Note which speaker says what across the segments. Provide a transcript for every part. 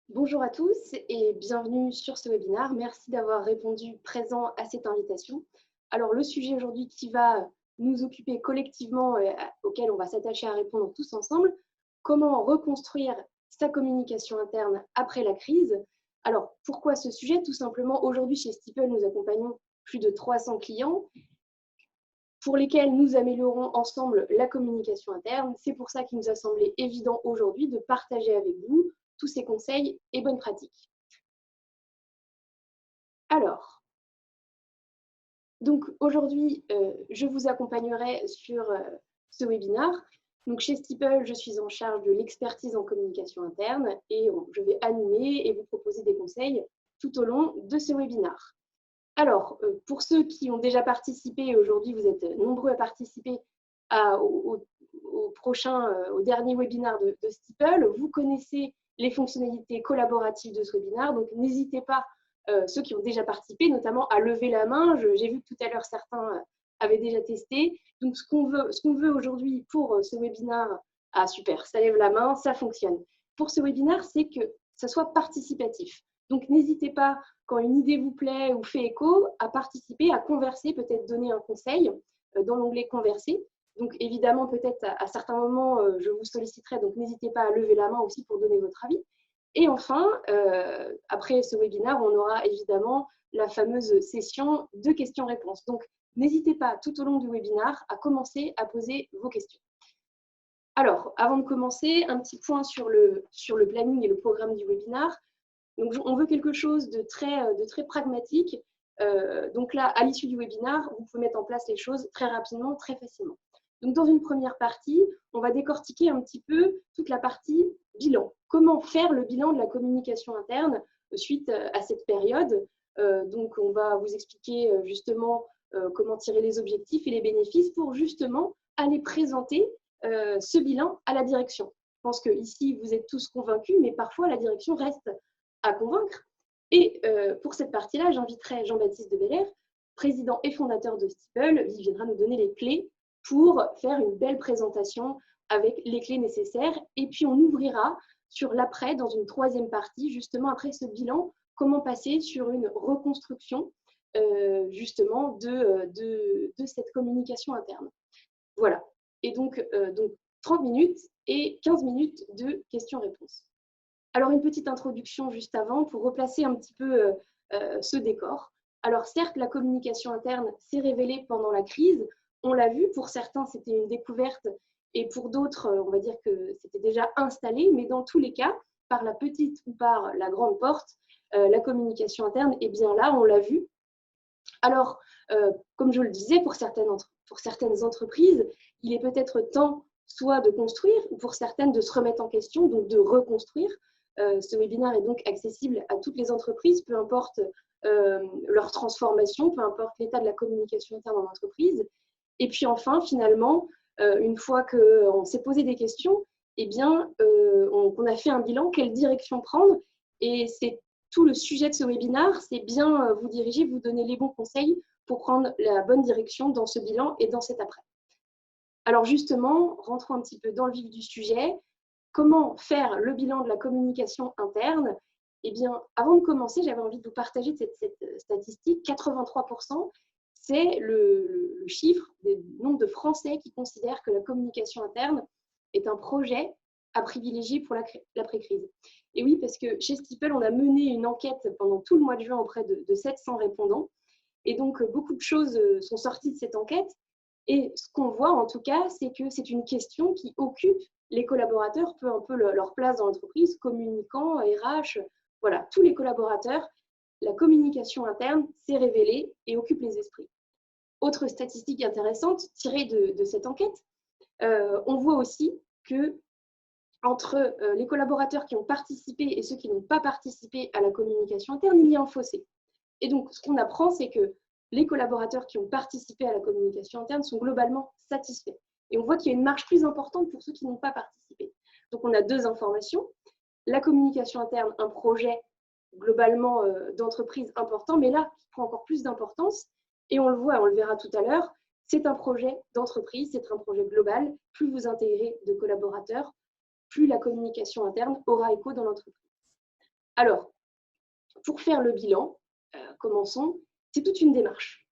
Speaker 1: Bonjour à tous et bienvenue sur ce webinaire. Merci d'avoir répondu présent à cette invitation. Alors, le sujet aujourd'hui qui va nous occuper collectivement, auquel on va s'attacher à répondre tous ensemble, comment reconstruire sa communication interne après la crise. Alors, pourquoi ce sujet? Tout simplement, aujourd'hui chez Steeple, nous accompagnons plus de 300 clients pour lesquels nous améliorons ensemble la communication interne. C'est pour ça qu'il nous a semblé évident aujourd'hui de partager avec vous tous ces conseils et bonnes pratiques. Alors, donc aujourd'hui, je vous accompagnerai sur ce webinaire. Donc chez Steeple, je suis en charge de l'expertise en communication interne et je vais animer et vous proposer des conseils tout au long de ce webinaire. Alors, pour ceux qui ont déjà participé, aujourd'hui vous êtes nombreux à participer au dernier webinaire de Steeple, vous connaissez les fonctionnalités collaboratives de ce webinaire, donc n'hésitez pas, ceux qui ont déjà participé, notamment à lever la main. J'ai vu que tout à l'heure certains avaient déjà testé. Donc ce qu'on veut aujourd'hui pour ce webinaire, ah super, ça lève la main, ça fonctionne. Pour ce webinaire, c'est que ça soit participatif. Donc n'hésitez pas, quand une idée vous plaît ou fait écho, à participer, à converser, peut-être donner un conseil dans l'onglet Converser. Donc évidemment, peut-être à certains moments, je vous solliciterai, donc n'hésitez pas à lever la main aussi pour donner votre avis. Et enfin, après ce webinaire, on aura évidemment la fameuse session de questions-réponses. Donc n'hésitez pas tout au long du webinaire à commencer à poser vos questions. Alors, avant de commencer, un petit point sur le planning et le programme du webinaire. Donc, on veut quelque chose de très pragmatique. Donc là, à l'issue du webinaire, vous pouvez mettre en place les choses très rapidement, très facilement. Donc, dans une première partie, on va décortiquer un petit peu toute la partie bilan. Comment faire le bilan de la communication interne suite à cette période. Donc, on va vous expliquer justement comment tirer les objectifs et les bénéfices pour justement aller présenter ce bilan à la direction. Je pense qu'ici, vous êtes tous convaincus, mais parfois, la direction reste à convaincre. Et pour cette partie-là, j'inviterai Jean-Baptiste de Belair, président et fondateur de Steeple. Il viendra nous donner les clés pour faire une belle présentation avec les clés nécessaires. Et puis, on ouvrira sur l'après dans une troisième partie, justement après ce bilan, comment passer sur une reconstruction justement de cette communication interne. Voilà. Et donc 30 minutes et 15 minutes de questions-réponses. Alors, une petite introduction juste avant pour replacer un petit peu ce décor. Alors, certes, la communication interne s'est révélée pendant la crise. On l'a vu, pour certains, c'était une découverte et pour d'autres, on va dire que c'était déjà installé. Mais dans tous les cas, par la petite ou par la grande porte, la communication interne est bien là, on l'a vu. Alors, comme je le disais, pour certaines entreprises, il est peut-être temps soit de construire, ou pour certaines de se remettre en question, donc de reconstruire. Ce webinaire est donc accessible à toutes les entreprises, peu importe leur transformation, peu importe l'état de la communication interne en entreprise. Et puis enfin, finalement, une fois qu'on s'est posé des questions, eh bien, on a fait un bilan, quelle direction prendre? Et c'est tout le sujet de ce webinaire, c'est bien vous diriger, vous donner les bons conseils pour prendre la bonne direction dans ce bilan et dans cet après. Alors justement, rentrons un petit peu dans le vif du sujet. Comment faire le bilan de la communication interne? Eh bien, avant de commencer, j'avais envie de vous partager cette statistique. 83%, c'est le chiffre du nombre de Français qui considèrent que la communication interne est un projet à privilégier pour l'après-crise. Et oui, parce que chez Steeple, on a mené une enquête pendant tout le mois de juin auprès de 700 répondants. Et donc, beaucoup de choses sont sorties de cette enquête. Et ce qu'on voit, en tout cas, c'est que c'est une question qui occupe les collaborateurs, peu un peu leur place dans l'entreprise, communicants, RH, voilà, tous les collaborateurs. La communication interne s'est révélée et occupe les esprits. Autre statistique intéressante tirée de cette enquête, on voit aussi que entre les collaborateurs qui ont participé et ceux qui n'ont pas participé à la communication interne, il y a un fossé. Et donc, ce qu'on apprend, c'est que les collaborateurs qui ont participé à la communication interne sont globalement satisfaits. Et on voit qu'il y a une marge plus importante pour ceux qui n'ont pas participé. Donc, on a deux informations. La communication interne, un projet globalement d'entreprise important, mais là, qui prend encore plus d'importance. Et on le voit, on le verra tout à l'heure, c'est un projet d'entreprise, c'est un projet global. Plus vous intégrez de collaborateurs, plus la communication interne aura écho dans l'entreprise. Alors, pour faire le bilan, commençons, c'est toute une démarche.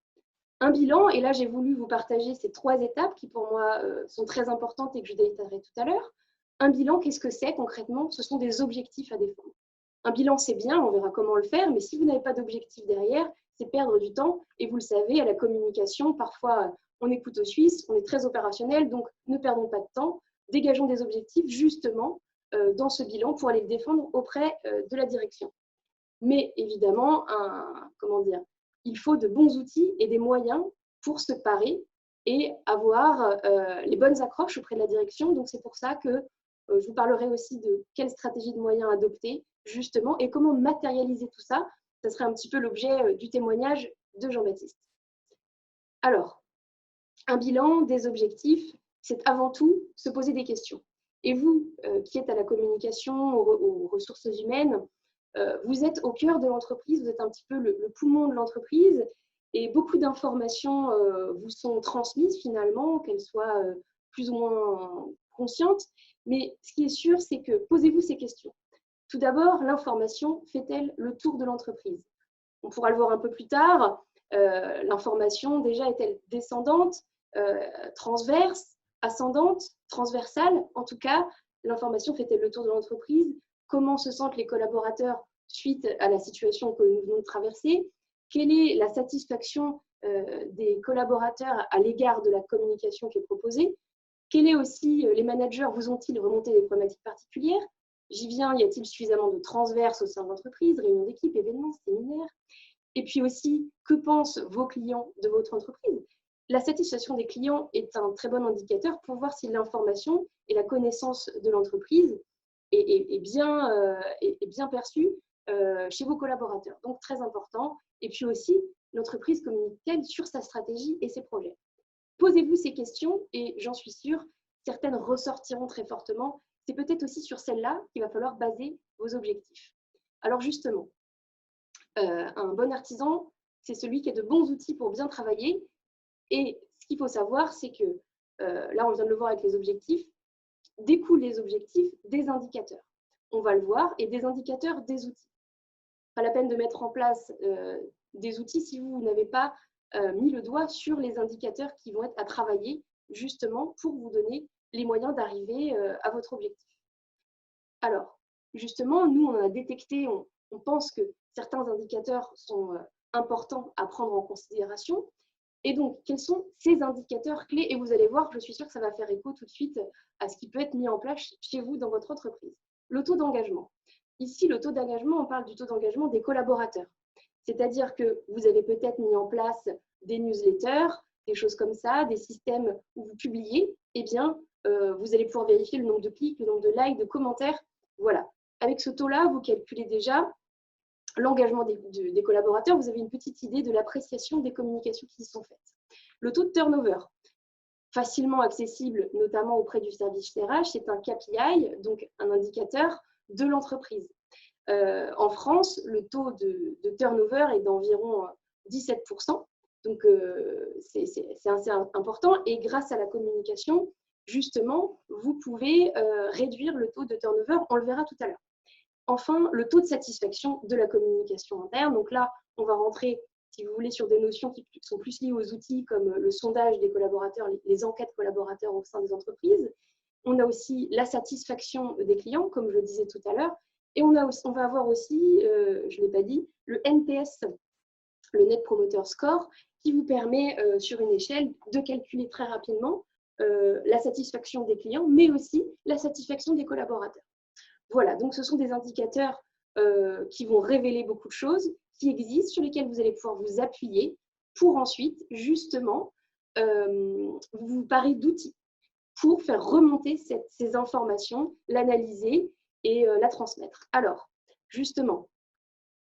Speaker 1: Un bilan, et là j'ai voulu vous partager ces 3 étapes qui pour moi sont très importantes et que je détaillerai tout à l'heure. Un bilan, qu'est-ce que c'est concrètement? Ce sont des objectifs à défendre. Un bilan, c'est bien, on verra comment le faire, mais si vous n'avez pas d'objectif derrière, c'est perdre du temps. Et vous le savez, à la communication, parfois on est couteau suisse, on est très opérationnel, donc ne perdons pas de temps, dégageons des objectifs justement dans ce bilan pour aller le défendre auprès de la direction. Mais évidemment, il faut de bons outils et des moyens pour se parer et avoir les bonnes accroches auprès de la direction. Donc c'est pour ça que je vous parlerai aussi de quelle stratégie de moyens adopter justement et comment matérialiser tout ça. Ça serait un petit peu l'objet du témoignage de Jean-Baptiste. Alors, un bilan, des objectifs, c'est avant tout se poser des questions. Et vous, qui êtes à la communication, aux ressources humaines, vous êtes au cœur de l'entreprise, vous êtes un petit peu le poumon de l'entreprise et beaucoup d'informations vous sont transmises finalement, qu'elles soient plus ou moins conscientes. Mais ce qui est sûr, c'est que posez-vous ces questions. Tout d'abord, l'information fait-elle le tour de l'entreprise? On pourra le voir un peu plus tard. L'information déjà est-elle descendante, transverse, ascendante, transversale? En tout cas, l'information fait-elle le tour de l'entreprise? Comment se sentent les collaborateurs suite à la situation que nous venons de traverser? Quelle est la satisfaction des collaborateurs à l'égard de la communication qui est proposée? Quel est aussi, les managers vous ont-ils remonté des problématiques particulières? J'y viens, y a-t-il suffisamment de transverse au sein de l'entreprise, réunions d'équipe, événements, séminaires? Et puis aussi, que pensent vos clients de votre entreprise? La satisfaction des clients est un très bon indicateur pour voir si l'information et la connaissance de l'entreprise est bien perçue chez vos collaborateurs. Donc, très important. Et puis aussi, l'entreprise communique-t-elle sur sa stratégie et ses projets? Posez-vous ces questions et j'en suis sûre, certaines ressortiront très fortement. C'est peut-être aussi sur celles-là qu'il va falloir baser vos objectifs. Alors justement, un bon artisan, c'est celui qui a de bons outils pour bien travailler. Et ce qu'il faut savoir, c'est que, là on vient de le voir avec les objectifs, découlent les objectifs des indicateurs. On va le voir, et des indicateurs, des outils. Pas la peine de mettre en place des outils si vous n'avez pas mis le doigt sur les indicateurs qui vont être à travailler justement pour vous donner les moyens d'arriver à votre objectif. Alors, justement, nous, on a détecté, on pense que certains indicateurs sont importants à prendre en considération. Et donc, quels sont ces indicateurs clés? Et vous allez voir, je suis sûre que ça va faire écho tout de suite à ce qui peut être mis en place chez vous dans votre entreprise. Le taux d'engagement. Ici, le taux d'engagement, on parle du taux d'engagement des collaborateurs. C'est-à-dire que vous avez peut-être mis en place des newsletters, des choses comme ça, des systèmes où vous publiez, eh bien, vous allez pouvoir vérifier le nombre de clics, le nombre de likes, de commentaires. Voilà. Avec ce taux-là, vous calculez déjà l'engagement des collaborateurs, vous avez une petite idée de l'appréciation des communications qui y sont faites. Le taux de turnover, facilement accessible, notamment auprès du service RH, c'est un KPI, donc un indicateur de l'entreprise. En France, le taux de turnover est d'environ 17%, donc c'est assez important. Et grâce à la communication, justement, vous pouvez réduire le taux de turnover, on le verra tout à l'heure. Enfin, le taux de satisfaction de la communication interne. Donc là, on va rentrer, si vous voulez, sur des notions qui sont plus liées aux outils comme le sondage des collaborateurs, les enquêtes collaborateurs au sein des entreprises. On a aussi la satisfaction des clients, comme je le disais tout à l'heure. Et on va avoir aussi, je ne l'ai pas dit, le NPS, le Net Promoter Score, qui vous permet, sur une échelle, de calculer très rapidement la satisfaction des clients, mais aussi la satisfaction des collaborateurs. Voilà, donc ce sont des indicateurs qui vont révéler beaucoup de choses, qui existent, sur lesquels vous allez pouvoir vous appuyer pour ensuite, justement, vous parer d'outils pour faire remonter ces informations, l'analyser et la transmettre. Alors, justement,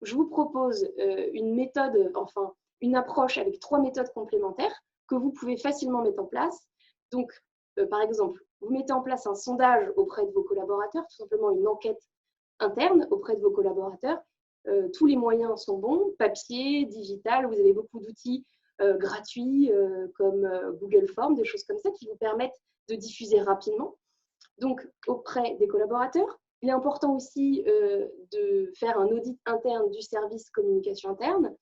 Speaker 1: je vous propose une méthode, enfin, une approche avec 3 méthodes complémentaires que vous pouvez facilement mettre en place. Donc, par exemple, vous mettez en place un sondage auprès de vos collaborateurs, tout simplement une enquête interne auprès de vos collaborateurs. Tous les moyens sont bons, papier, digital, vous avez beaucoup d'outils gratuits comme Google Forms, des choses comme ça qui vous permettent de diffuser rapidement. Donc, auprès des collaborateurs, il est important aussi de faire un audit interne du service communication interne.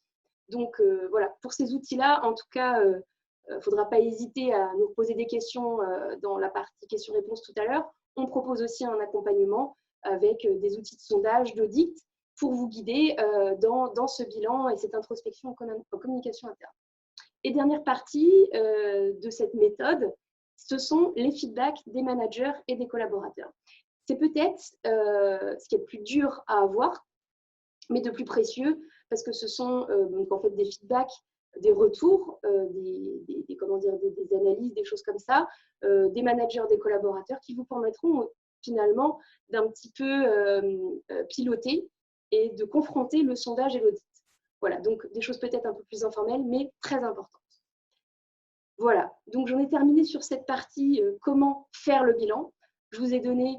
Speaker 1: Donc voilà, pour ces outils-là, en tout cas, il ne faudra pas hésiter à nous poser des questions dans la partie questions-réponses tout à l'heure. On propose aussi un accompagnement avec des outils de sondage, d'audit, pour vous guider dans ce bilan et cette introspection en communication interne. Et dernière partie de cette méthode, ce sont les feedbacks des managers et des collaborateurs. C'est peut-être ce qui est le plus dur à avoir, mais de plus précieux, parce que ce sont donc en fait des feedbacks, des retours, des analyses, des choses comme ça, des managers, des collaborateurs qui vous permettront finalement d'un petit peu piloter et de confronter le sondage et l'audit. Voilà, donc des choses peut-être un peu plus informelles, mais très importantes. Voilà, donc j'en ai terminé sur cette partie comment faire le bilan. Je vous ai donné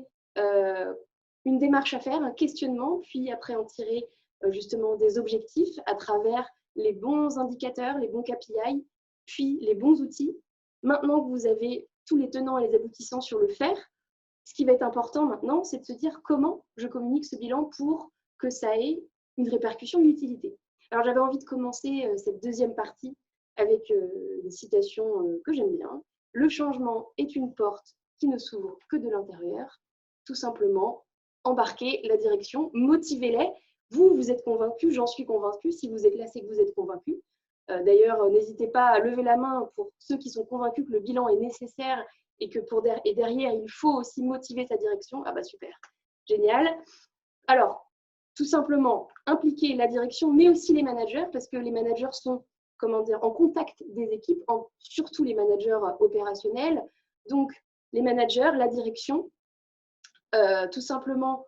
Speaker 1: une démarche à faire, un questionnement, puis après en tirer justement des objectifs à travers les bons indicateurs, les bons KPI, puis les bons outils. Maintenant que vous avez tous les tenants et les aboutissants sur le faire, ce qui va être important maintenant, c'est de se dire comment je communique ce bilan pour que ça ait une répercussion, une utilité. Alors j'avais envie de commencer cette deuxième partie avec des citations que j'aime bien. Le changement est une porte qui ne s'ouvre que de l'intérieur. Tout simplement, embarquez la direction, motivez-les. Vous êtes convaincus, j'en suis convaincue. Si vous êtes là, c'est que vous êtes convaincus. D'ailleurs, n'hésitez pas à lever la main pour ceux qui sont convaincus que le bilan est nécessaire et que derrière, il faut aussi motiver sa direction. Ah bah super, génial. Alors, tout simplement, impliquer la direction, mais aussi les managers, parce que les managers sont en contact des équipes, surtout les managers opérationnels. Donc, les managers, la direction, tout simplement,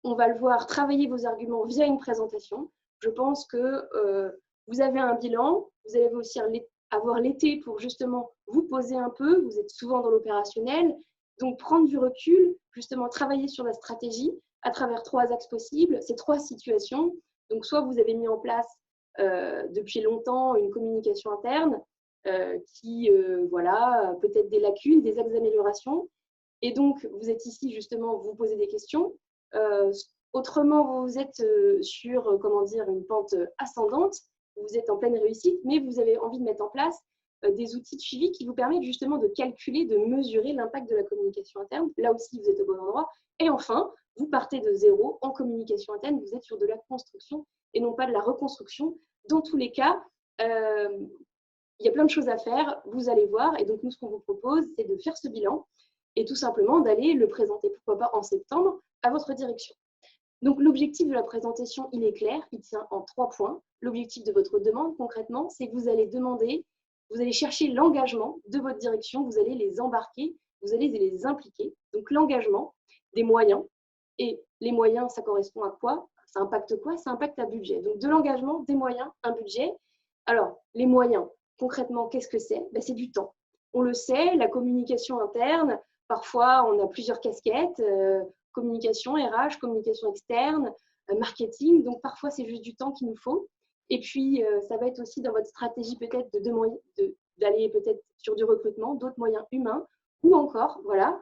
Speaker 1: on va le voir, travailler vos arguments via une présentation. Je pense que vous avez un bilan, vous allez aussi avoir l'été pour justement vous poser un peu, vous êtes souvent dans l'opérationnel, donc prendre du recul, justement travailler sur la stratégie à travers 3 axes possibles, ces 3 situations. Donc, soit vous avez mis en place depuis longtemps une communication interne qui, voilà, peut-être des lacunes, des axes d'amélioration. Et donc, vous êtes ici justement, vous posez des questions. Autrement, vous êtes sur, une pente ascendante, vous êtes en pleine réussite, mais vous avez envie de mettre en place des outils de suivi qui vous permettent justement de calculer, de mesurer l'impact de la communication interne. Là aussi, vous êtes au bon endroit. Et enfin, vous partez de zéro en communication interne, vous êtes sur de la construction et non pas de la reconstruction. Dans tous les cas, il y a plein de choses à faire, vous allez voir. Et donc, nous, ce qu'on vous propose, c'est de faire ce bilan et tout simplement d'aller le présenter, pourquoi pas en septembre, à votre direction. Donc, l'objectif de la présentation, il est clair, il tient en 3 points. L'objectif de votre demande, concrètement, c'est que vous allez demander, vous allez chercher l'engagement de votre direction, vous allez les embarquer, vous allez les impliquer. Donc, l'engagement, des moyens. Et les moyens, ça correspond à quoi? Ça impacte quoi? Ça impacte un budget. Donc, de l'engagement, des moyens, un budget. Alors, les moyens, concrètement, qu'est-ce que c'est? C'est du temps. On le sait, la communication interne, parfois, on a plusieurs casquettes, communication RH, communication externe, marketing. Donc, parfois, c'est juste du temps qu'il nous faut. Et puis, ça va être aussi dans votre stratégie peut-être d'aller peut-être sur du recrutement, d'autres moyens humains, ou encore, voilà,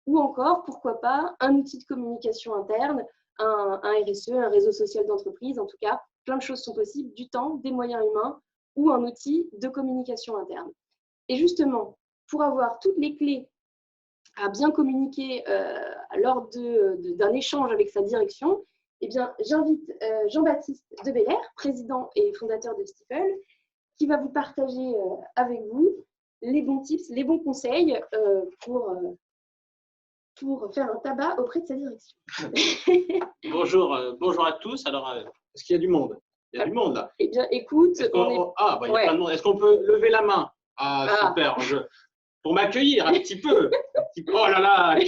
Speaker 1: ou encore, pourquoi pas, un outil de communication interne, un RSE, un réseau social d'entreprise. En tout cas, plein de choses sont possibles, du temps, des moyens humains ou un outil de communication interne. Et justement, pour avoir toutes les clés à bien communiquer lors d'un échange avec sa direction, eh bien, j'invite Jean-Baptiste Debelair, président et fondateur de Stifel, qui va vous partager avec vous les bons tips, les bons conseils pour faire un tabac auprès de sa direction.
Speaker 2: Bonjour à tous. Alors, est-ce qu'il y a du monde? Il y a du monde là.
Speaker 1: Eh bien, écoute,
Speaker 2: il y a plein de monde. Est-ce qu'on peut lever la main? Super. Pour m'accueillir un petit peu. Oh là là,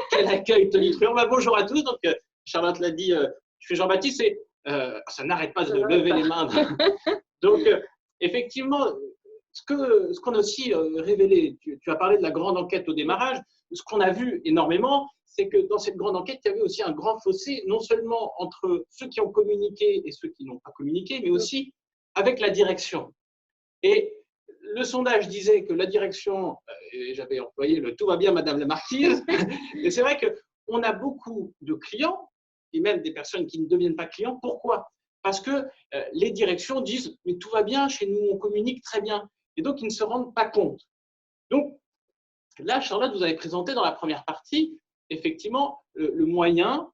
Speaker 2: quel accueil tonitruant. Bonjour à tous. Donc, Charlotte l'a dit, je suis Jean-Baptiste et ça n'arrête pas de lever les mains. Donc, effectivement, ce qu'on a aussi révélé, tu as parlé de la grande enquête au démarrage, ce qu'on a vu énormément, c'est que dans cette grande enquête, il y avait aussi un grand fossé, non seulement entre ceux qui ont communiqué et ceux qui n'ont pas communiqué, mais aussi avec la direction. Et le sondage disait que la direction, et j'avais employé le « tout va bien, madame la marquise », et c'est vrai qu'on a beaucoup de clients et même des personnes qui ne deviennent pas clients. Pourquoi? Parce que les directions disent « mais tout va bien, chez nous on communique très bien ». Et donc, ils ne se rendent pas compte. Donc, là, Charlotte, vous avez présenté dans la première partie, effectivement, le moyen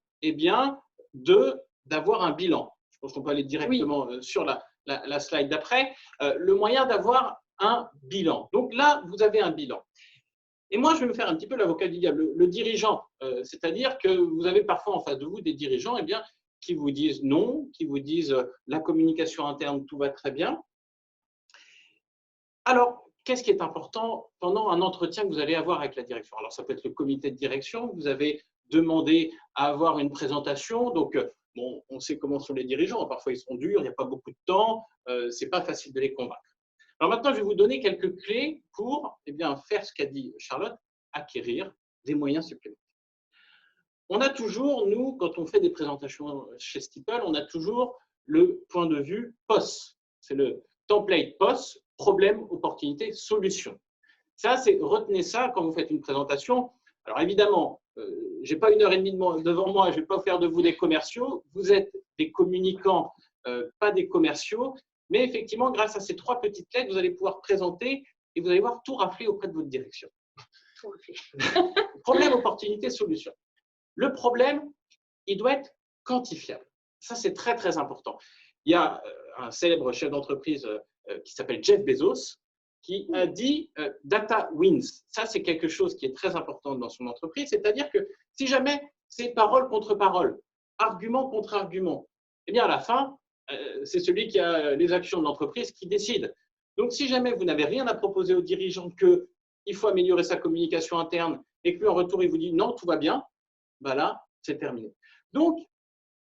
Speaker 2: d'avoir un bilan. Je pense qu'on peut aller directement sur la slide d'après. Le moyen d'avoir un bilan. Donc là, vous avez un bilan. Et moi, je vais me faire un petit peu l'avocat du diable, le dirigeant. C'est-à-dire que vous avez parfois en face de vous des dirigeants qui vous disent non, qui vous disent la communication interne, tout va très bien. Alors, qu'est-ce qui est important pendant un entretien que vous allez avoir avec la direction? Alors, ça peut être le comité de direction. Vous avez demandé à avoir une présentation. Donc, bon, on sait comment sont les dirigeants. Parfois, ils sont durs, il n'y a pas beaucoup de temps. Ce n'est pas facile de les convaincre. Alors maintenant, je vais vous donner quelques clés pour faire ce qu'a dit Charlotte, acquérir des moyens supplémentaires. On a toujours, nous, quand on fait des présentations chez Steeple, on a toujours le point de vue POS. C'est le template POS, problème, opportunité, solution. Ça, retenez ça quand vous faites une présentation. Alors évidemment, je n'ai pas 1h30 devant moi, je ne vais pas faire de vous des commerciaux. Vous êtes des communicants, pas des commerciaux. Mais effectivement, grâce à ces 3 petites clés, vous allez pouvoir présenter et vous allez voir tout rafler auprès de votre direction. Problème, opportunité, solution. Le problème, il doit être quantifiable. Ça, c'est très, très important. Il y a un célèbre chef d'entreprise qui s'appelle Jeff Bezos qui a dit « data wins ». Ça, c'est quelque chose qui est très important dans son entreprise. C'est-à-dire que si jamais c'est parole contre parole, argument contre argument, eh bien, à la fin, c'est celui qui a les actions de l'entreprise qui décide. Donc, si jamais vous n'avez rien à proposer aux dirigeants qu'il faut améliorer sa communication interne et que lui, en retour, il vous dit « non, tout va bien », ben là, c'est terminé. Donc,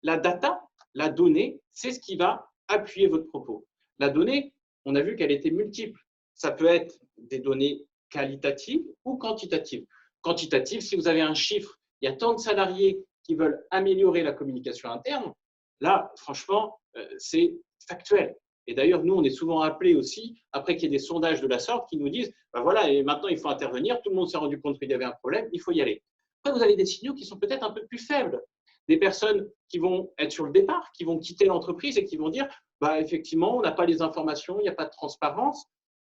Speaker 2: la data, la donnée, c'est ce qui va appuyer votre propos. La donnée, on a vu qu'elle était multiple. Ça peut être des données qualitatives ou quantitatives. Quantitatives, si vous avez un chiffre, il y a tant de salariés qui veulent améliorer la communication interne, là, franchement, c'est factuel. Et d'ailleurs, nous, on est souvent appelés aussi, après qu'il y ait des sondages de la sorte, qui nous disent ben voilà, et maintenant, il faut intervenir, tout le monde s'est rendu compte qu'il y avait un problème, il faut y aller. Après, vous avez des signaux qui sont peut-être un peu plus faibles. Des personnes qui vont être sur le départ, qui vont quitter l'entreprise et qui vont dire bah, effectivement, on n'a pas les informations, il n'y a pas de transparence.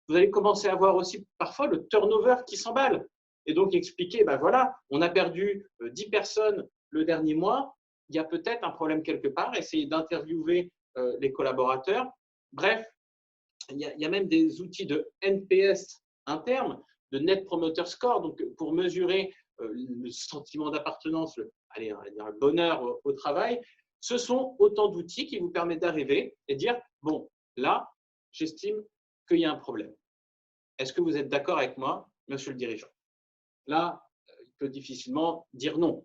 Speaker 2: Vous allez commencer à voir aussi parfois le turnover qui s'emballe. Et donc expliquer, ben voilà, on a perdu 10 personnes le dernier mois, il y a peut-être un problème quelque part, essayer d'interviewer les collaborateurs. Bref, il y a même des outils de NPS interne, de Net Promoter Score, donc pour mesurer le sentiment d'appartenance, le bonheur au travail. Ce sont autant d'outils qui vous permettent d'arriver et de dire, bon, là, j'estime qu'il y a un problème. Est-ce que vous êtes d'accord avec moi, monsieur le dirigeant? Là, il peut difficilement dire non.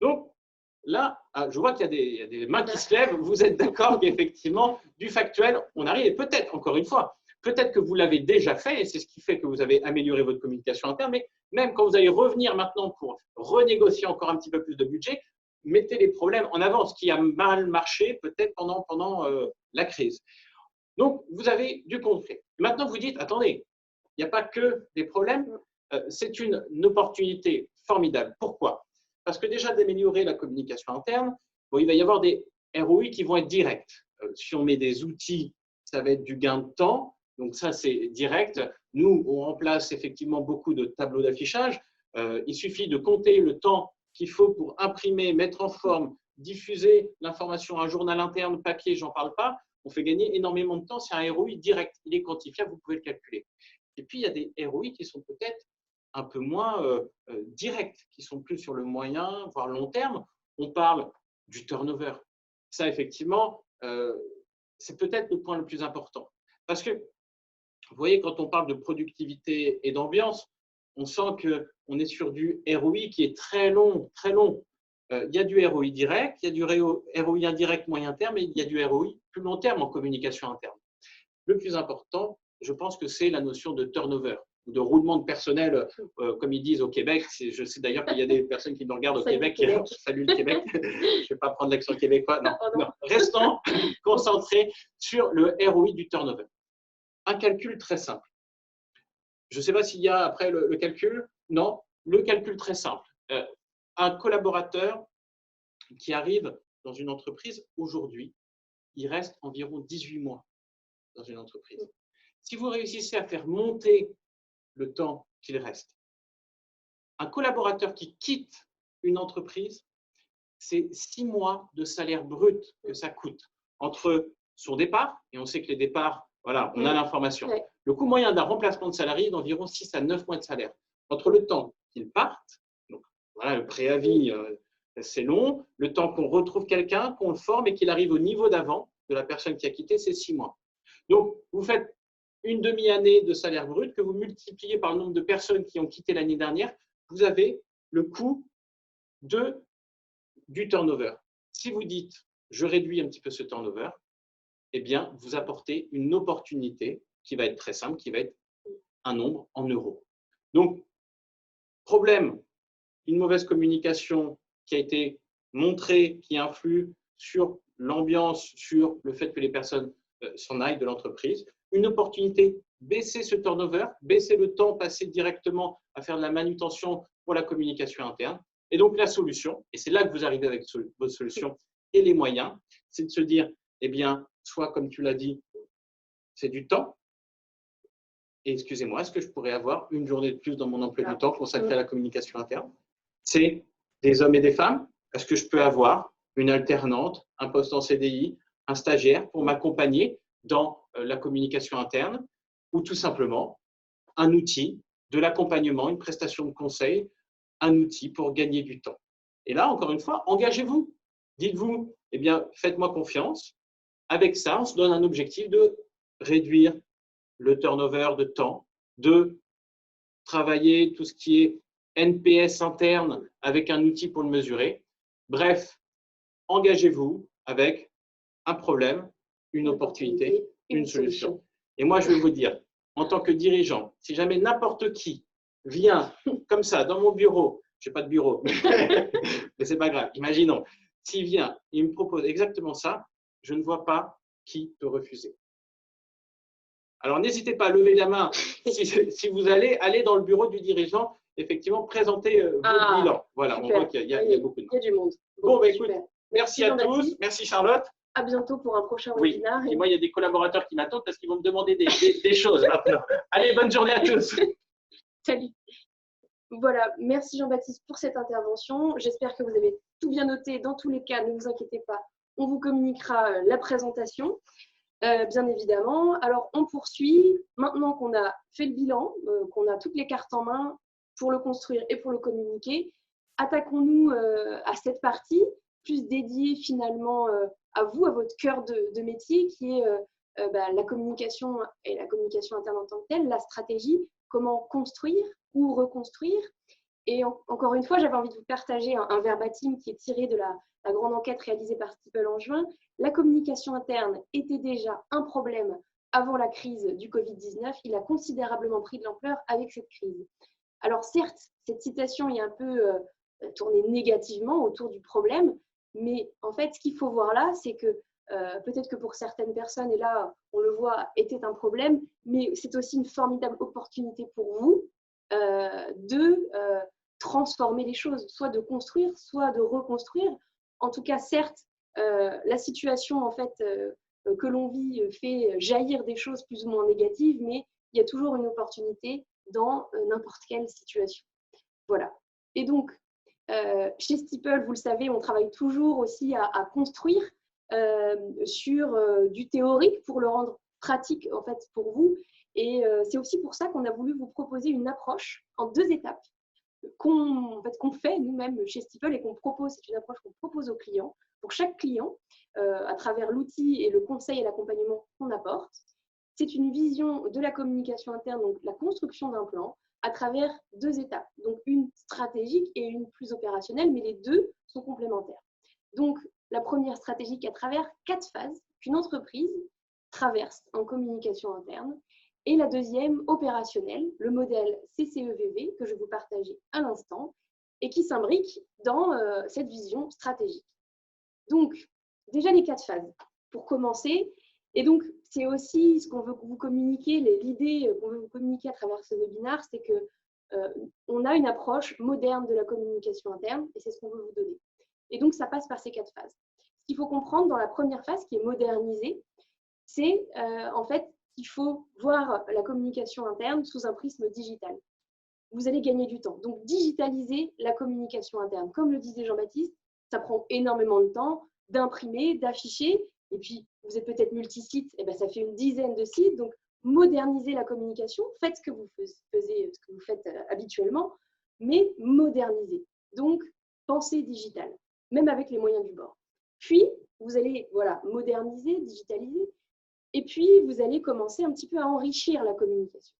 Speaker 2: Donc, là, je vois qu'il y a des mains qui se lèvent. Vous êtes d'accord qu'effectivement, du factuel, on arrive. Et peut-être, encore une fois, peut-être que vous l'avez déjà fait et c'est ce qui fait que vous avez amélioré votre communication interne. Mais même quand vous allez revenir maintenant pour renégocier encore un petit peu plus de budget, mettez les problèmes en avant, ce qui a mal marché peut-être pendant la crise. Donc, vous avez du concret. Maintenant, vous dites, attendez, il n'y a pas que des problèmes. C'est une opportunité formidable. Pourquoi? Parce que déjà, d'améliorer la communication interne, bon, il va y avoir des ROI qui vont être directs. Si on met des outils, ça va être du gain de temps. Donc ça, c'est direct. Nous, on remplace effectivement beaucoup de tableaux d'affichage. Il suffit de compter le temps qu'il faut pour imprimer, mettre en forme, diffuser l'information à un journal interne, papier, j'en parle pas. On fait gagner énormément de temps. C'est un ROI direct. Il est quantifiable, vous pouvez le calculer. Et puis, il y a des ROI qui sont peut-être un peu moins directs, qui sont plus sur le moyen, voire long terme. On parle du turnover. Ça, effectivement, c'est peut-être le point le plus important. Parce que, vous voyez, quand on parle de productivité et d'ambiance, on sent qu'on est sur du ROI qui est très long, très long. Il y a du ROI direct, il y a du ROI indirect moyen terme et il y a du ROI plus long terme en communication interne. Le plus important, je pense que c'est la notion de turnover, ou de roulement de personnel, comme ils disent au Québec. Je sais d'ailleurs qu'il y a des personnes qui nous regardent au Québec. Salut le Québec. Je ne vais pas prendre l'accent québécois. Non, non. Restons concentrés sur le ROI du turnover. Un calcul très simple. Je ne sais pas s'il y a après le calcul. Non, le calcul très simple. Un collaborateur qui arrive dans une entreprise, aujourd'hui, il reste environ 18 mois dans une entreprise. Si vous réussissez à faire monter le temps qu'il reste, un collaborateur qui quitte une entreprise, c'est 6 mois de salaire brut que ça coûte entre son départ, et on sait que les départs, voilà, on a l'information. Le coût moyen d'un remplacement de salarié est d'environ 6 à 9 mois de salaire. Entre le temps qu'ils partent, donc voilà, le préavis, c'est long, le temps qu'on retrouve quelqu'un, qu'on le forme et qu'il arrive au niveau d'avant de la personne qui a quitté, c'est 6 mois. Donc, vous faites une demi-année de salaire brut que vous multipliez par le nombre de personnes qui ont quitté l'année dernière, vous avez le coût du turnover. Si vous dites, je réduis un petit peu ce turnover, eh bien, vous apportez une opportunité qui va être très simple, qui va être un nombre en euros. Donc, problème, une mauvaise communication qui a été montrée, qui influe sur l'ambiance, sur le fait que les personnes s'en aillent de l'entreprise. Une opportunité, baisser ce turnover, baisser le temps passé directement à faire de la manutention pour la communication interne. Et donc, la solution, et c'est là que vous arrivez avec votre solution et les moyens, c'est de se dire, eh bien, soit comme tu l'as dit, c'est du temps. Et excusez-moi, est-ce que je pourrais avoir une journée de plus dans mon emploi du temps consacrée à la communication interne? C'est des hommes et des femmes. Est-ce que je peux avoir une alternante, un poste en CDI, un stagiaire pour m'accompagner dans la communication interne, ou tout simplement un outil de l'accompagnement, une prestation de conseil, un outil pour gagner du temps. Et là, encore une fois, engagez-vous. Dites-vous, eh bien, faites-moi confiance. Avec ça, on se donne un objectif de réduire le turnover de temps, de travailler tout ce qui est NPS interne avec un outil pour le mesurer. Bref, engagez-vous avec un problème, une opportunité, une solution. Et moi, je vais vous dire, en tant que dirigeant, si jamais n'importe qui vient comme ça dans mon bureau, je n'ai pas de bureau, mais ce n'est pas grave, imaginons, s'il vient, il me propose exactement ça, je ne vois pas qui peut refuser. Alors, n'hésitez pas à lever la main si vous allez aller dans le bureau du dirigeant, effectivement, présenter votre bilan. Voilà, super. On voit qu'il y a beaucoup de monde.
Speaker 1: Il y a du monde.
Speaker 2: Bon, bah, écoute, merci à tous. Merci Charlotte.
Speaker 1: À bientôt pour un prochain webinaire.
Speaker 2: Et moi, il y a des collaborateurs qui m'attendent parce qu'ils vont me demander des choses maintenant. Allez, bonne journée à tous.
Speaker 1: Salut. Voilà, merci Jean-Baptiste pour cette intervention. J'espère que vous avez tout bien noté. Dans tous les cas, ne vous inquiétez pas, on vous communiquera la présentation, bien évidemment. Alors, on poursuit. Maintenant qu'on a fait le bilan, qu'on a toutes les cartes en main pour le construire et pour le communiquer, attaquons-nous à cette partie plus dédiée finalement à vous, à votre cœur de métier, qui est la communication et la communication interne en tant que telle, la stratégie, comment construire ou reconstruire. Et encore une fois, j'avais envie de vous partager un verbatim qui est tiré de la grande enquête réalisée par Stifel en juin. La communication interne était déjà un problème avant la crise du Covid-19. Il a considérablement pris de l'ampleur avec cette crise. Alors certes, cette citation est un peu tournée négativement autour du problème, mais en fait, ce qu'il faut voir là, c'est que peut-être que pour certaines personnes, et là, on le voit, était un problème, mais c'est aussi une formidable opportunité pour vous de transformer les choses, soit de construire, soit de reconstruire. En tout cas, certes, la situation en fait, que l'on vit fait jaillir des choses plus ou moins négatives, mais il y a toujours une opportunité dans n'importe quelle situation. Voilà. Et donc, chez Stifel, vous le savez, on travaille toujours aussi à construire sur du théorique pour le rendre pratique en fait pour vous. Et c'est aussi pour ça qu'on a voulu vous proposer une approche en 2 étapes qu'on fait nous-mêmes chez Stifel et qu'on propose. C'est une approche qu'on propose aux clients, pour chaque client, à travers l'outil et le conseil et l'accompagnement qu'on apporte. C'est une vision de la communication interne, donc la construction d'un plan, à travers 2 étapes. Donc une stratégique et une plus opérationnelle, mais les 2 sont complémentaires. Donc la première stratégique à travers 4 phases qu'une entreprise traverse en communication interne. Et la deuxième, opérationnelle, le modèle CCEVV que je vous partageais à l'instant et qui s'imbrique dans cette vision stratégique. Donc, déjà les 4 phases pour commencer. Et donc, c'est aussi ce qu'on veut vous communiquer, l'idée qu'on veut vous communiquer à travers ce webinaire, c'est qu'on a une approche moderne de la communication interne et c'est ce qu'on veut vous donner. Et donc, ça passe par ces 4 phases. Ce qu'il faut comprendre dans la première phase, qui est moderniser, c'est en fait qu'il faut voir la communication interne sous un prisme digital. Vous allez gagner du temps. Donc, digitaliser la communication interne. Comme le disait Jean-Baptiste, ça prend énormément de temps d'imprimer, d'afficher. Et puis, vous êtes peut-être multi-sites, et bien, ça fait une dizaine de sites. Donc, moderniser la communication, faites ce que vous faites habituellement, mais moderniser. Donc, pensée digitale, même avec les moyens du bord. Puis, vous allez moderniser, digitaliser, et puis vous allez commencer un petit peu à enrichir la communication,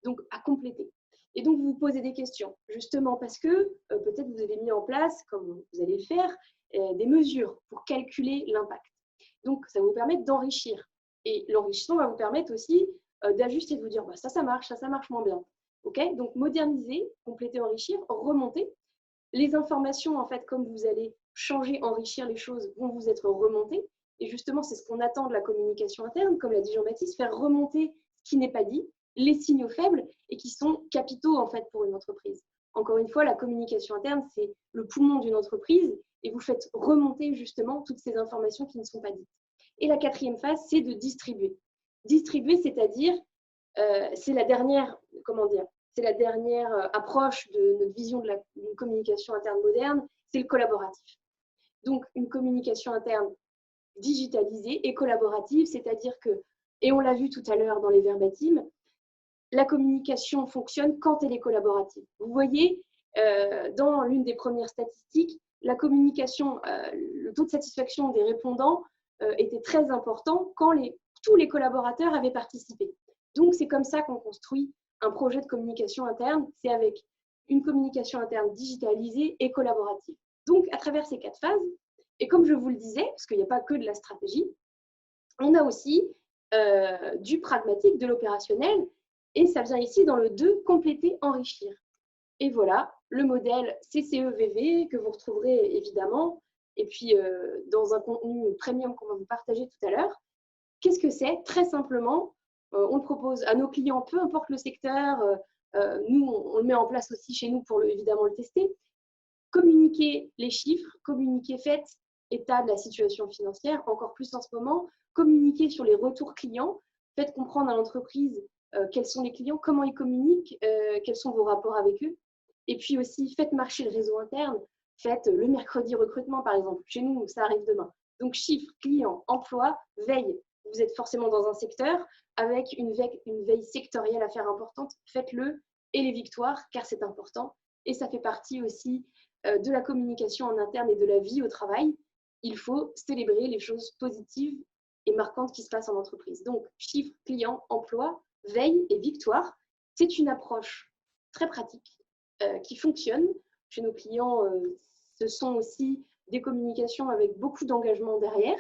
Speaker 1: donc à compléter. Et donc, vous vous posez des questions, justement parce que peut-être vous avez mis en place, comme vous allez le faire, des mesures pour calculer l'impact. Donc, ça va vous permettre d'enrichir. Et l'enrichissement va vous permettre aussi d'ajuster, de vous dire, bah, ça marche, ça marche moins bien. Okay, donc, moderniser, compléter, enrichir, remonter. Les informations, en fait, comme vous allez changer, enrichir les choses, vont vous être remontées. Et justement, c'est ce qu'on attend de la communication interne, comme l'a dit Jean-Baptiste, faire remonter ce qui n'est pas dit, les signaux faibles et qui sont capitaux, en fait, pour une entreprise. Encore une fois, la communication interne, c'est le poumon d'une entreprise et vous faites remonter, justement, toutes ces informations qui ne sont pas dites. Et la quatrième phase, c'est de distribuer. Distribuer, c'est-à-dire, c'est la dernière, c'est la dernière approche de notre vision d'une communication interne moderne, c'est le collaboratif. Donc, une communication interne digitalisée et collaborative, c'est-à-dire que, et on l'a vu tout à l'heure dans les verbatims, la communication fonctionne quand elle est collaborative. Vous voyez, dans l'une des premières statistiques, la communication, le taux de satisfaction des répondants était très important quand tous les collaborateurs avaient participé. Donc, c'est comme ça qu'on construit un projet de communication interne, c'est avec une communication interne digitalisée et collaborative. Donc, à travers ces 4 phases, et comme je vous le disais, parce qu'il n'y a pas que de la stratégie, on a aussi du pragmatique, de l'opérationnel, et ça vient ici dans le 2, compléter, enrichir. Et voilà, le modèle CCEVV que vous retrouverez évidemment, et puis dans un contenu premium qu'on va vous partager tout à l'heure. Qu'est-ce que c'est? Très simplement, on le propose à nos clients, peu importe le secteur, nous, on le met en place aussi chez nous pour évidemment le tester. Communiquer les chiffres, communiquer fait état de la situation financière, encore plus en ce moment, communiquer sur les retours clients, faites comprendre à l'entreprise quels sont les clients, comment ils communiquent, quels sont vos rapports avec eux. Et puis aussi, faites marcher le réseau interne, faites le mercredi recrutement par exemple. Chez nous, ça arrive demain. Donc chiffres, clients, emploi, veille. Vous êtes forcément dans un secteur avec une veille sectorielle à faire importante. Faites-le et les victoires, car c'est important. Et ça fait partie aussi de la communication en interne et de la vie au travail. Il faut célébrer les choses positives et marquantes qui se passent en entreprise. Donc, chiffres, clients, emploi, veille et victoire, c'est une approche très pratique qui fonctionne. Chez nos clients, ce sont aussi des communications avec beaucoup d'engagement derrière,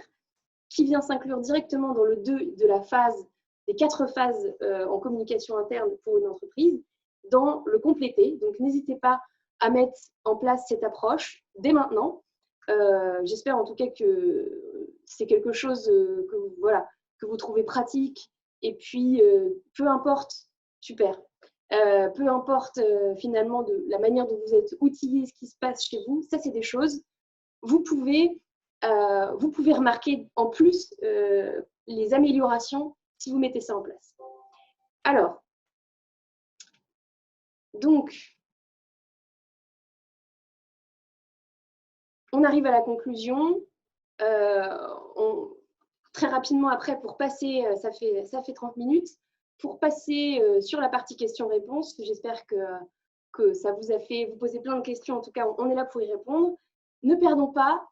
Speaker 1: qui vient s'inclure directement dans le 2 de la phase, des 4 phases en communication interne pour une entreprise, dans le compléter. Donc, n'hésitez pas à mettre en place cette approche dès maintenant. J'espère en tout cas que c'est quelque chose que vous trouvez pratique. Et puis, peu importe, super, peu importe finalement de la manière dont vous êtes outillé, ce qui se passe chez vous, ça c'est des choses. Vous pouvez remarquer en plus les améliorations si vous mettez ça en place. Alors, donc, on arrive à la conclusion. Très rapidement après, pour passer, ça fait 30 minutes, pour passer sur la partie questions-réponses, j'espère que ça vous a fait vous poser plein de questions. En tout cas, on est là pour y répondre. Ne perdons pas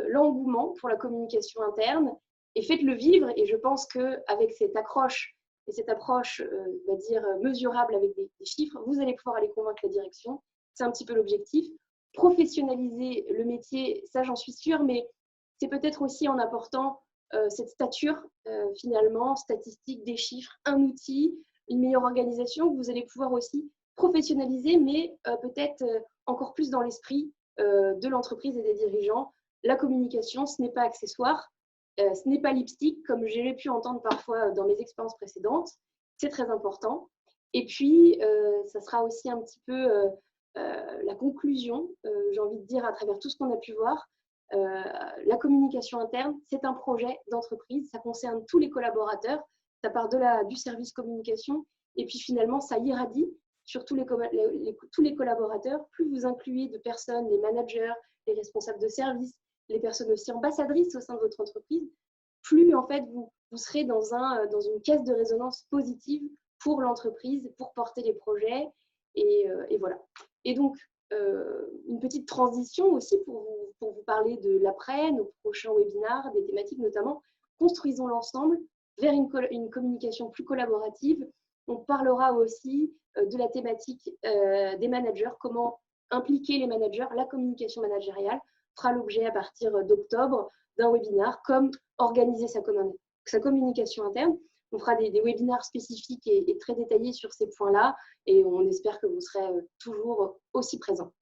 Speaker 1: l'engouement pour la communication interne et faites-le vivre. Et je pense qu'avec cette accroche et cette approche, on va dire, mesurable avec des chiffres, vous allez pouvoir aller convaincre la direction. C'est un petit peu l'objectif. Professionnaliser le métier, ça j'en suis sûre, mais c'est peut-être aussi en apportant cette stature, finalement, statistique, des chiffres, un outil, une meilleure organisation que vous allez pouvoir aussi professionnaliser, mais peut-être encore plus dans l'esprit de l'entreprise et des dirigeants. La communication, ce n'est pas accessoire, ce n'est pas lipstick, comme j'ai pu entendre parfois dans mes expériences précédentes. C'est très important. Et puis, ça sera aussi un petit peu la conclusion, j'ai envie de dire, à travers tout ce qu'on a pu voir. La communication interne, c'est un projet d'entreprise, ça concerne tous les collaborateurs, ça part du service communication, et puis finalement, ça irradie sur tous les collaborateurs. Plus vous incluez de personnes, les managers, les responsables de service, les personnes aussi ambassadrices au sein de votre entreprise, plus en fait vous serez dans une caisse de résonance positive pour l'entreprise, pour porter les projets, et voilà. Et donc, une petite transition aussi pour vous parler de l'après, nos prochains webinars, des thématiques notamment. Construisons l'ensemble vers une communication plus collaborative. On parlera aussi de la thématique des managers, comment impliquer les managers. La communication managériale fera l'objet à partir d'octobre d'un webinar, comme organiser sa communication interne. On fera des webinars spécifiques et très détaillés sur ces points-là, et on espère que vous serez toujours aussi présents.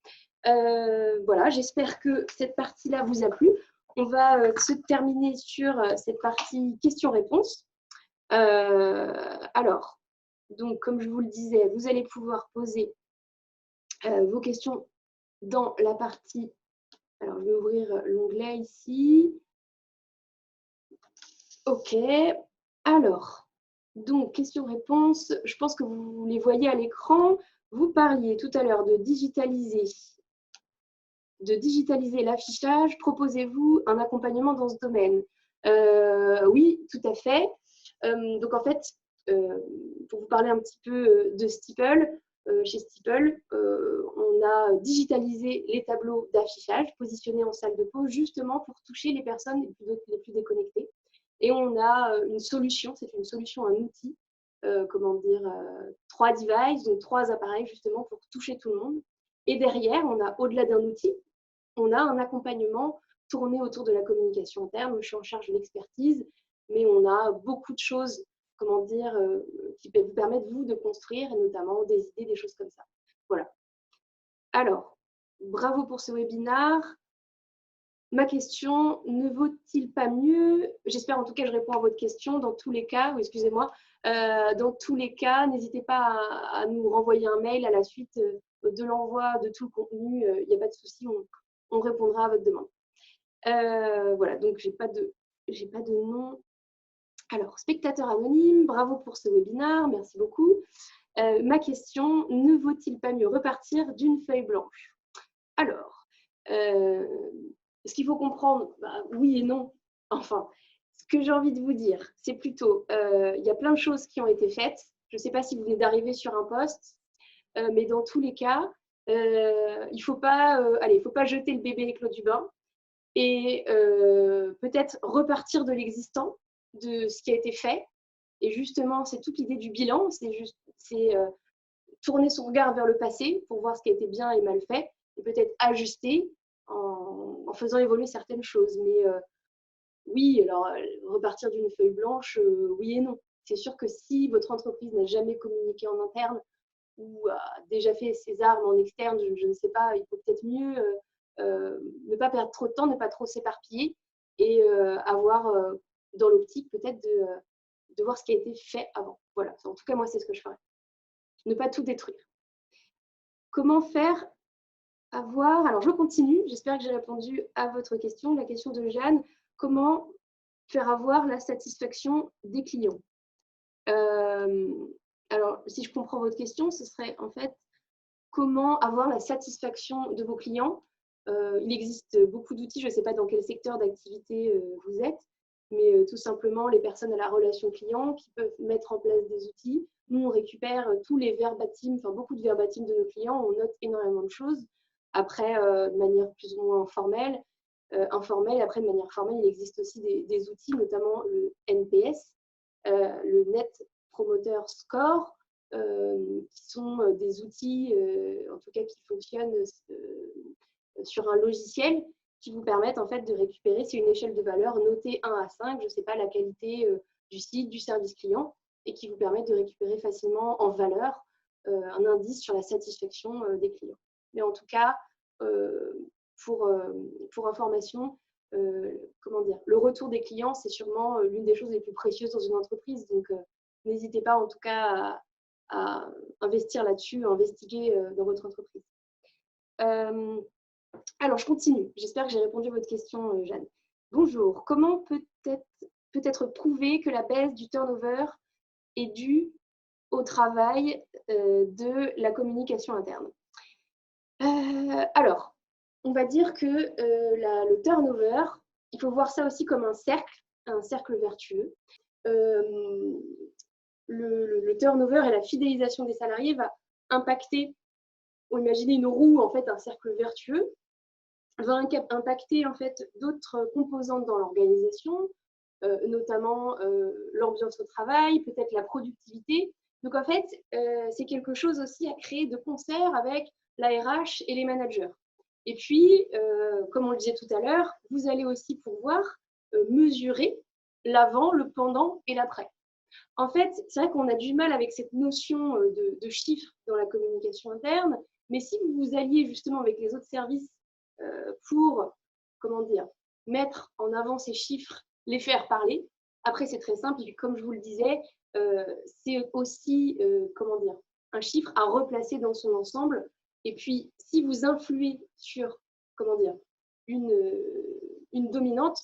Speaker 1: Voilà, j'espère que cette partie-là vous a plu. On va se terminer sur cette partie questions-réponses. Alors, donc, comme je vous le disais, vous allez pouvoir poser vos questions dans la partie... Alors, je vais ouvrir l'onglet ici. OK. Alors, donc, questions-réponses. Je pense que vous les voyez à l'écran. Vous parliez tout à l'heure de digitaliser l'affichage. Proposez-vous un accompagnement dans ce domaine? Oui, tout à fait. Donc, en fait, pour vous parler un petit peu de Steeple, chez Steeple, on a digitalisé les tableaux d'affichage positionnés en salle de pause justement pour toucher les personnes les plus déconnectées. Et on a une solution, c'est une solution, un outil, 3 devices, donc 3 appareils justement pour toucher tout le monde. Et derrière, on a, au-delà d'un outil, on a un accompagnement tourné autour de la communication interne. Je suis en charge de l'expertise, mais on a beaucoup de choses, qui peuvent vous permettre, vous, de construire, et notamment des idées, des choses comme ça. Voilà. Alors, bravo pour ce webinaire. Ma question, ne vaut-il pas mieux, j'espère en tout cas je réponds à votre question, dans tous les cas, ou excusez-moi, dans tous les cas, n'hésitez pas à nous renvoyer un mail à la suite de l'envoi de tout le contenu, il n'y a pas de souci, on répondra à votre demande. Voilà, donc j'ai pas de nom. Alors, spectateur anonyme, bravo pour ce webinaire, merci beaucoup. Ma question, ne vaut-il pas mieux repartir d'une feuille blanche? Alors, ce qu'il faut comprendre, oui et non. Enfin, ce que j'ai envie de vous dire, c'est plutôt, il y a plein de choses qui ont été faites. Je ne sais pas si vous venez d'arriver sur un poste, mais dans tous les cas, il ne faut pas jeter le bébé avec l'eau du bain et peut-être repartir de l'existant, de ce qui a été fait. Et justement, c'est toute l'idée du bilan, c'est tourner son regard vers le passé pour voir ce qui a été bien et mal fait, et peut-être ajuster en faisant évoluer certaines choses. Mais oui, alors repartir d'une feuille blanche, oui et non. C'est sûr que si votre entreprise n'a jamais communiqué en interne ou a déjà fait ses armes en externe, je ne sais pas, il faut peut-être mieux ne pas perdre trop de temps, ne pas trop s'éparpiller et avoir dans l'optique peut-être de voir ce qui a été fait avant. Voilà, en tout cas, moi, c'est ce que je ferais. Ne pas tout détruire. Comment faire avoir... Alors, je continue. J'espère que j'ai répondu à votre question, la question de Jeanne. Comment faire avoir la satisfaction des clients? Alors, si je comprends votre question, ce serait en fait comment avoir la satisfaction de vos clients. Il existe beaucoup d'outils. Je ne sais pas dans quel secteur d'activité vous êtes, mais tout simplement les personnes à la relation client qui peuvent mettre en place des outils. Nous, on récupère tous les verbatims, enfin beaucoup de verbatims de nos clients, on note énormément de choses. Après, de manière plus ou moins informelle, après de manière formelle, il existe aussi des outils, notamment le NPS, le Net Promoter Score, qui sont des outils, en tout cas qui fonctionnent sur un logiciel qui vous permettent en fait de récupérer, c'est une échelle de valeur notée 1 à 5, je ne sais pas, la qualité du site, du service client, et qui vous permettent de récupérer facilement en valeur un indice sur la satisfaction des clients. Mais en tout cas, pour information, le retour des clients, c'est sûrement l'une des choses les plus précieuses dans une entreprise. Donc, n'hésitez pas en tout cas à investir là-dessus, à investiguer dans votre entreprise. Alors, je continue. J'espère que j'ai répondu à votre question, Jeanne. Bonjour. Comment peut-être prouvé que la baisse du turnover est due au travail de la communication interne? Alors, on va dire que le turnover, il faut voir ça aussi comme un cercle vertueux. Le turnover et la fidélisation des salariés va impacter, ou imaginer une roue, en fait, un cercle vertueux, va impacter en fait d'autres composantes dans l'organisation, notamment l'ambiance au travail, peut-être la productivité. Donc en fait, c'est quelque chose aussi à créer de concert avec la RH et les managers. Et puis, comme on le disait tout à l'heure, vous allez aussi pouvoir mesurer l'avant, le pendant et l'après. En fait, c'est vrai qu'on a du mal avec cette notion de chiffres dans la communication interne, mais si vous vous alliez justement avec les autres services pour, comment dire, mettre en avant ces chiffres, les faire parler. Après, c'est très simple, et comme je vous le disais, c'est aussi, comment dire, un chiffre à replacer dans son ensemble. Et puis, si vous influez sur, comment dire, une dominante,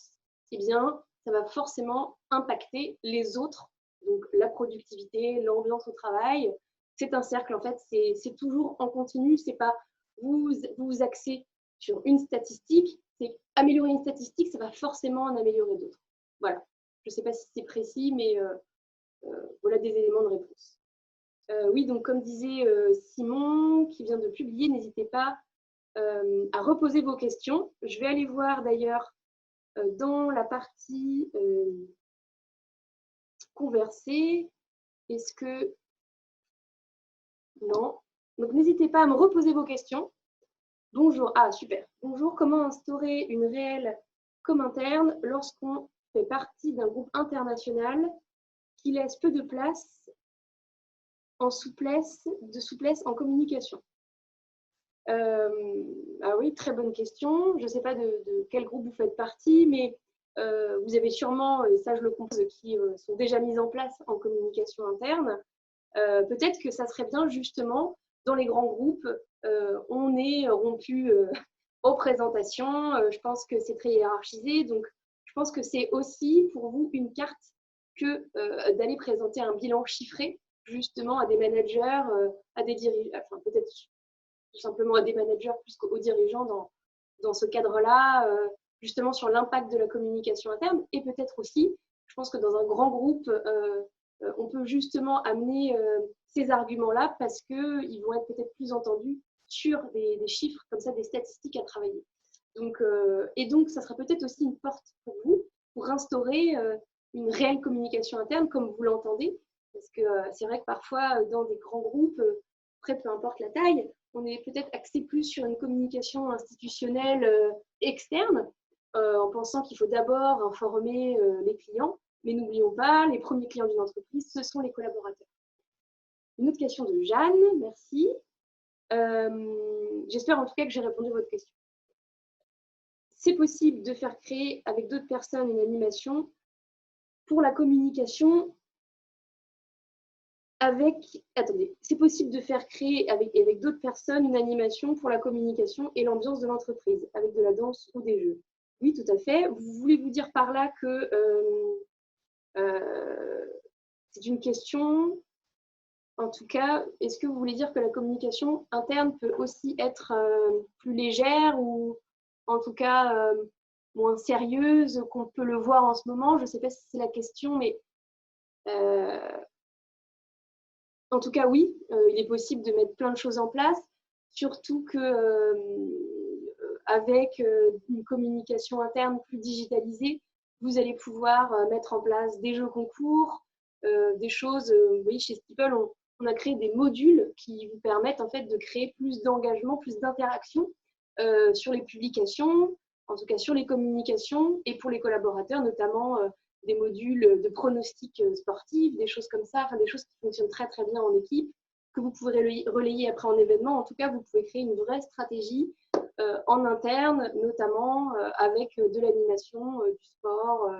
Speaker 1: eh bien, ça va forcément impacter les autres, donc la productivité, l'ambiance au travail. C'est un cercle, en fait, c'est toujours en continu, c'est pas vous axez sur une statistique, c'est améliorer une statistique, ça va forcément en améliorer d'autres. Voilà. Je ne sais pas si c'est précis, mais voilà des éléments de réponse. Oui, donc comme disait Simon, qui vient de publier, n'hésitez pas à reposer vos questions. Je vais aller voir d'ailleurs dans la partie converser. Est-ce que... Non. Donc n'hésitez pas à me reposer vos questions. Bonjour, ah super. Bonjour, comment instaurer une réelle com interne lorsqu'on fait partie d'un groupe international qui laisse peu de place en souplesse en communication? Ah oui, très bonne question. Je ne sais pas de quel groupe vous faites partie, mais vous avez sûrement, et ça je le comprends, qui sont déjà mis en place en communication interne. Peut-être que ça serait bien justement, dans les grands groupes, on est rompu aux présentations. Je pense que c'est très hiérarchisé. Donc, je pense que c'est aussi pour vous une carte que d'aller présenter un bilan chiffré justement à des managers, à des dirigeants, enfin peut-être tout simplement à des managers plus qu'aux dirigeants dans ce cadre-là, justement sur l'impact de la communication interne. Et peut-être aussi, je pense que dans un grand groupe, on peut justement amener ces arguments-là parce qu'ils vont être peut-être plus entendus sur des chiffres comme ça, des statistiques à travailler. Donc, et donc, ça sera peut-être aussi une porte pour vous pour instaurer une réelle communication interne comme vous l'entendez. Parce que c'est vrai que parfois, dans des grands groupes, après, peu importe la taille, on est peut-être axé plus sur une communication institutionnelle externe, en pensant qu'il faut d'abord informer les clients. Mais n'oublions pas, les premiers clients d'une entreprise, ce sont les collaborateurs. Une autre question de Jeanne, merci. J'espère en tout cas que j'ai répondu à votre question. C'est possible de faire créer avec d'autres personnes une animation pour la communication c'est possible de faire créer avec d'autres personnes une animation pour la communication et l'ambiance de l'entreprise, avec de la danse ou des jeux. Oui, tout à fait. Voulez-vous dire par là que c'est une question, en tout cas, est-ce que vous voulez dire que la communication interne peut aussi être plus légère ou en tout cas moins sérieuse, qu'on peut le voir en ce moment? Je ne sais pas si c'est la question, mais en tout cas, oui, il est possible de mettre plein de choses en place, surtout que avec une communication interne plus digitalisée, vous allez pouvoir mettre en place des jeux concours, des choses. Vous voyez, chez Steeple, on a créé des modules qui vous permettent en fait de créer plus d'engagement, plus d'interaction sur les publications, en tout cas sur les communications et pour les collaborateurs, notamment des modules de pronostics sportifs, des choses comme ça, enfin des choses qui fonctionnent très très bien en équipe, que vous pourrez relayer après en événement. En tout cas, vous pouvez créer une vraie stratégie en interne, notamment avec de l'animation, du sport,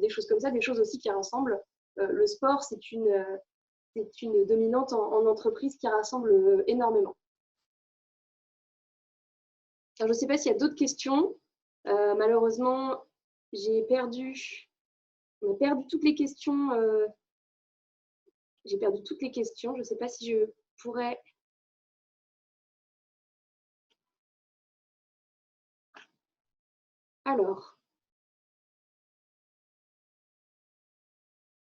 Speaker 1: des choses comme ça, des choses aussi qui rassemblent. Le sport, c'est une dominante en entreprise qui rassemble énormément. Alors, je ne sais pas s'il y a d'autres questions. Malheureusement, on a perdu toutes les questions. J'ai perdu toutes les questions. Je ne sais pas si je pourrais... Alors,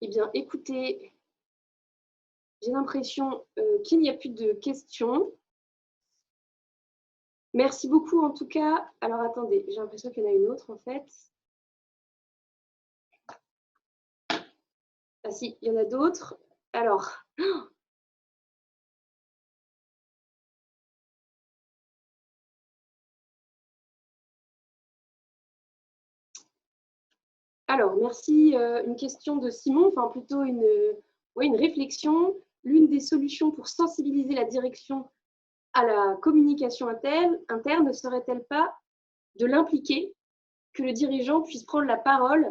Speaker 1: eh bien, écoutez, j'ai l'impression qu'il n'y a plus de questions. Merci beaucoup en tout cas. Alors, attendez, j'ai l'impression qu'il y en a une autre en fait. Ah si, il y en a d'autres. Alors, merci. Une question de Simon, enfin plutôt une réflexion. L'une des solutions pour sensibiliser la direction à la communication interne ne serait-elle pas de l'impliquer, que le dirigeant puisse prendre la parole?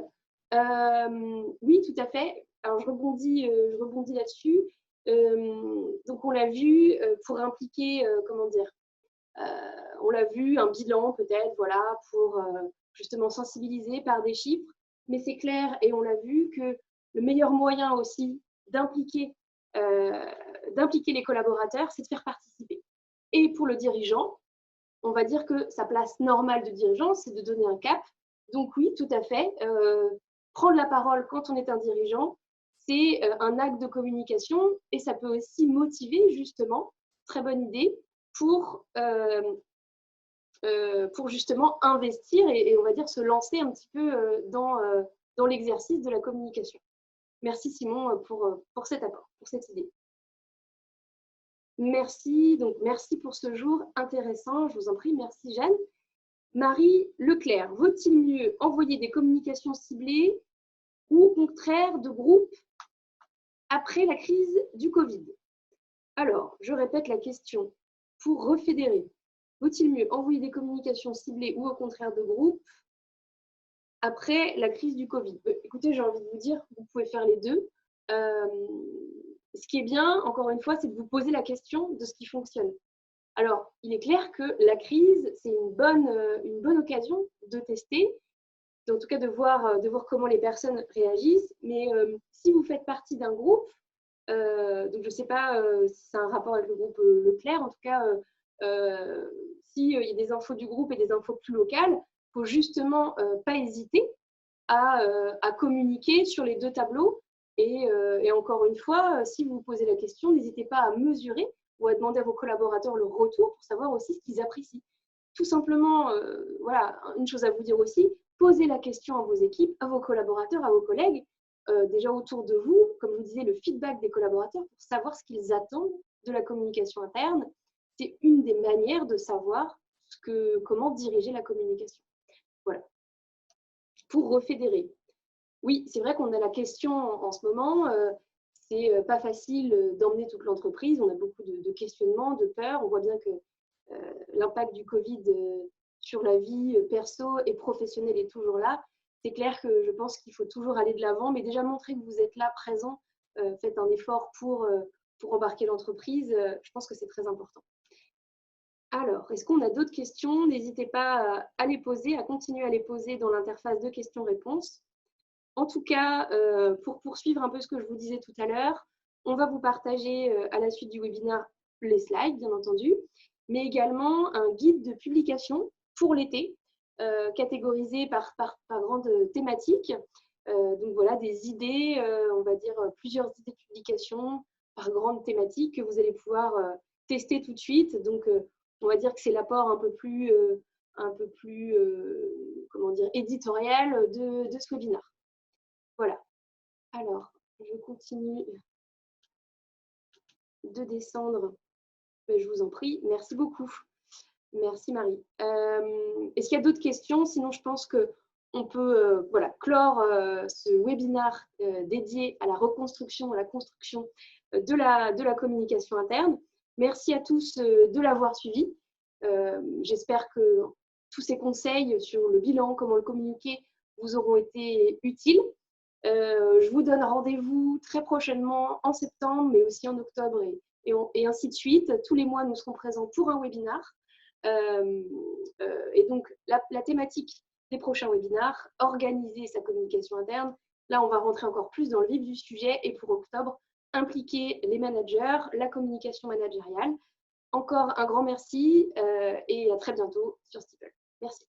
Speaker 1: Oui, tout à fait. Alors, je rebondis là-dessus. Donc, on l'a vu pour impliquer, comment dire, on l'a vu, un bilan peut-être, voilà, pour justement sensibiliser par des chiffres. Mais c'est clair, et on l'a vu, que le meilleur moyen aussi d'impliquer les collaborateurs, c'est de faire participer. Et pour le dirigeant, on va dire que sa place normale de dirigeant, c'est de donner un cap. Donc oui, tout à fait, prendre la parole quand on est un dirigeant, c'est un acte de communication et ça peut aussi motiver justement, très bonne idée, pour justement investir et on va dire se lancer un petit peu dans l'exercice de la communication. Merci Simon pour cet apport, pour cette idée. Merci, donc merci pour ce jour intéressant, je vous en prie, merci Jeanne. Marie Leclerc, vaut-il mieux envoyer des communications ciblées ou au contraire de groupes après la crise du Covid? Alors, je répète la question. Pour refédérer, vaut-il mieux envoyer des communications ciblées ou au contraire de groupes après la crise du Covid? Écoutez, j'ai envie de vous dire, vous pouvez faire les deux. Ce qui est bien, encore une fois, c'est de vous poser la question de ce qui fonctionne. Alors, il est clair que la crise, c'est une bonne occasion de tester, en tout cas de voir comment les personnes réagissent. Mais si vous faites partie d'un groupe, donc je ne sais pas si c'est un rapport avec le groupe Leclerc, en tout cas, s'il y a des infos du groupe et des infos plus locales, il ne faut justement pas hésiter à communiquer sur les deux tableaux. Et encore une fois, si vous vous posez la question, n'hésitez pas à mesurer ou à demander à vos collaborateurs le retour pour savoir aussi ce qu'ils apprécient. Tout simplement, voilà, une chose à vous dire aussi, posez la question à vos équipes, à vos collaborateurs, à vos collègues, déjà autour de vous, comme je vous disais, le feedback des collaborateurs pour savoir ce qu'ils attendent de la communication interne. C'est une des manières de savoir comment diriger la communication. Voilà. Pour refédérer. Oui, c'est vrai qu'on a la question en ce moment. C'est pas facile d'emmener toute l'entreprise. On a beaucoup de questionnements, de peurs. On voit bien que l'impact du Covid sur la vie perso et professionnelle est toujours là. C'est clair que je pense qu'il faut toujours aller de l'avant, mais déjà montrer que vous êtes là, présent, faites un effort pour embarquer l'entreprise. Je pense que c'est très important. Alors, est-ce qu'on a d'autres questions? N'hésitez pas à les poser, à continuer à les poser dans l'interface de questions-réponses. En tout cas, pour poursuivre un peu ce que je vous disais tout à l'heure, on va vous partager à la suite du webinaire les slides, bien entendu, mais également un guide de publication pour l'été, catégorisé par grande thématique. Donc voilà, des idées, on va dire plusieurs idées de publication par grande thématique que vous allez pouvoir tester tout de suite. Donc, on va dire que c'est l'apport un peu plus comment dire, éditorial de ce webinaire. Voilà. Alors, je continue de descendre. Mais je vous en prie. Merci beaucoup. Merci Marie. Est-ce qu'il y a d'autres questions? Sinon, je pense qu'on peut clore ce webinaire dédié à la reconstruction, à la construction de la communication interne. Merci à tous de l'avoir suivi. J'espère que tous ces conseils sur le bilan, comment le communiquer, vous auront été utiles. Je vous donne rendez-vous très prochainement en septembre, mais aussi en octobre et ainsi de suite. Tous les mois, nous serons présents pour un webinaire. Et donc, la thématique des prochains webinaires, organiser sa communication interne. Là, on va rentrer encore plus dans le vif du sujet et pour octobre, impliquer les managers, la communication managériale. Encore un grand merci et à très bientôt sur Steeple. Merci.